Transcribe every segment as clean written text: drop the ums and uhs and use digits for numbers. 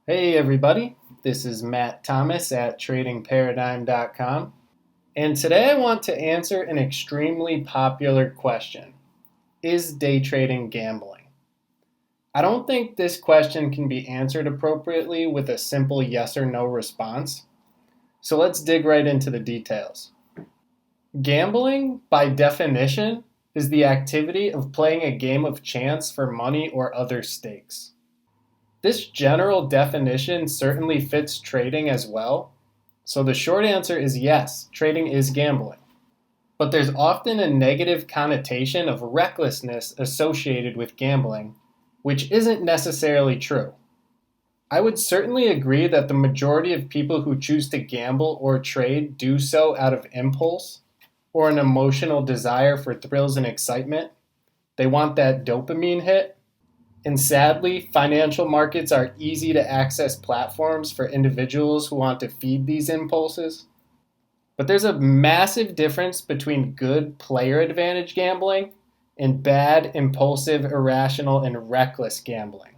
Hey everybody, this is Matt Thomas at tradingparadigm.com, and today I want to answer an extremely popular question. Is day trading gambling? I don't think this question can be answered appropriately with a simple yes or no response, so let's dig right into the details. Gambling, by definition, is the activity of playing a game of chance for money or other stakes. This general definition certainly fits trading as well, so the short answer is yes, trading is gambling. But there's often a negative connotation of recklessness associated with gambling, which isn't necessarily true. I would certainly agree that the majority of people who choose to gamble or trade do so out of impulse or an emotional desire for thrills and excitement. They want that dopamine hit. And sadly, financial markets are easy to access platforms for individuals who want to feed these impulses. But there's a massive difference between good player advantage gambling and bad, impulsive, irrational, and reckless gambling.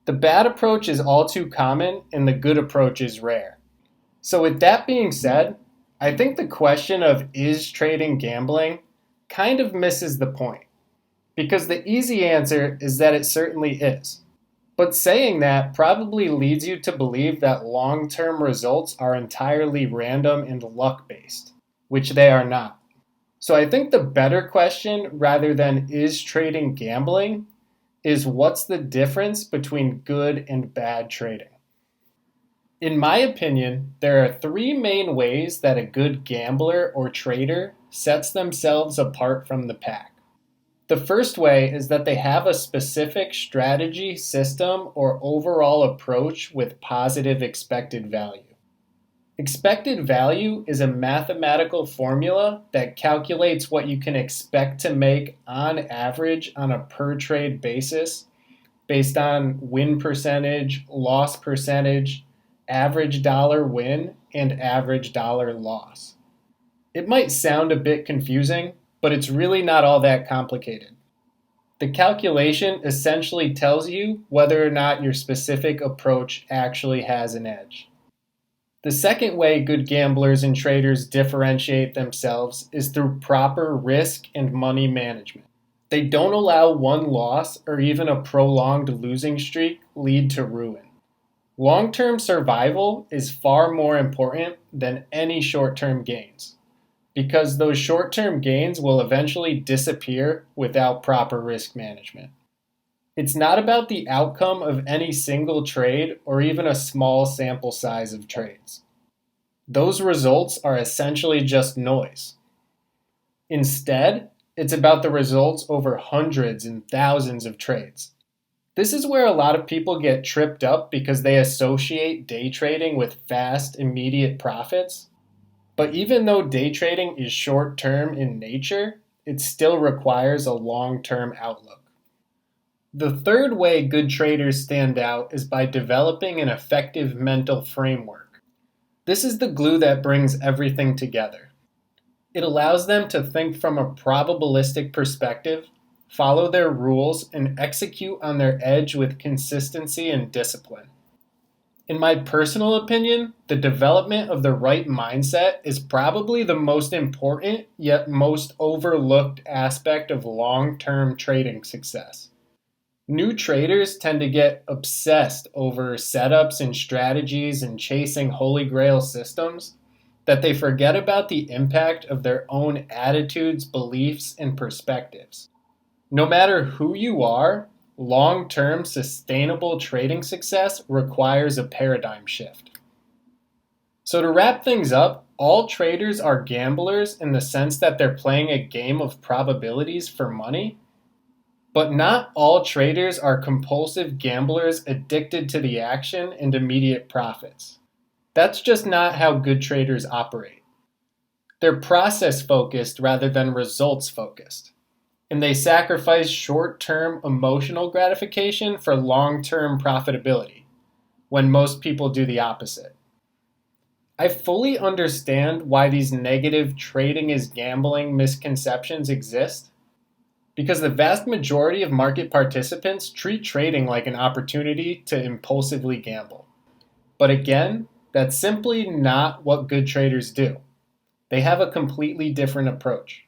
The bad approach is all too common, and the good approach is rare. So with that being said, I think the question of is trading gambling kind of misses the point. Because the easy answer is that it certainly is. But saying that probably leads you to believe that long-term results are entirely random and luck-based, which they are not. So I think the better question, rather than is trading gambling, is what's the difference between good and bad trading? In my opinion, there are three main ways that a good gambler or trader sets themselves apart from the pack. The first way is that they have a specific strategy, system, or overall approach with positive expected value. Expected value is a mathematical formula that calculates what you can expect to make on average on a per trade basis based on win percentage, loss percentage, average dollar win, and average dollar loss. It might sound a bit confusing, but it's really not all that complicated. The calculation essentially tells you whether or not your specific approach actually has an edge. The second way good gamblers and traders differentiate themselves is through proper risk and money management. They don't allow one loss or even a prolonged losing streak lead to ruin. Long-term survival is far more important than any short-term gains, because those short-term gains will eventually disappear without proper risk management. It's not about the outcome of any single trade or even a small sample size of trades. Those results are essentially just noise. Instead, it's about the results over hundreds and thousands of trades. This is where a lot of people get tripped up because they associate day trading with fast, immediate profits. But even though day trading is short-term in nature, it still requires a long-term outlook. The third way good traders stand out is by developing an effective mental framework. This is the glue that brings everything together. It allows them to think from a probabilistic perspective, follow their rules, and execute on their edge with consistency and discipline. In my personal opinion, the development of the right mindset is probably the most important yet most overlooked aspect of long-term trading success. New traders tend to get obsessed over setups and strategies and chasing holy grail systems that they forget about the impact of their own attitudes, beliefs, and perspectives. No matter who you are, long-term sustainable trading success requires a paradigm shift. So to wrap things up, all traders are gamblers in the sense that they're playing a game of probabilities for money, but not all traders are compulsive gamblers addicted to the action and immediate profits. That's just not how good traders operate. They're process-focused rather than results-focused. And they sacrifice short-term emotional gratification for long-term profitability, when most people do the opposite. I fully understand why these negative trading is gambling misconceptions exist, because the vast majority of market participants treat trading like an opportunity to impulsively gamble. But again, that's simply not what good traders do. They have a completely different approach.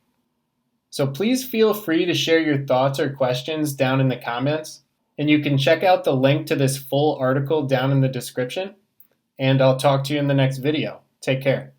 So please feel free to share your thoughts or questions down in the comments, and you can check out the link to this full article down in the description, and I'll talk to you in the next video. Take care.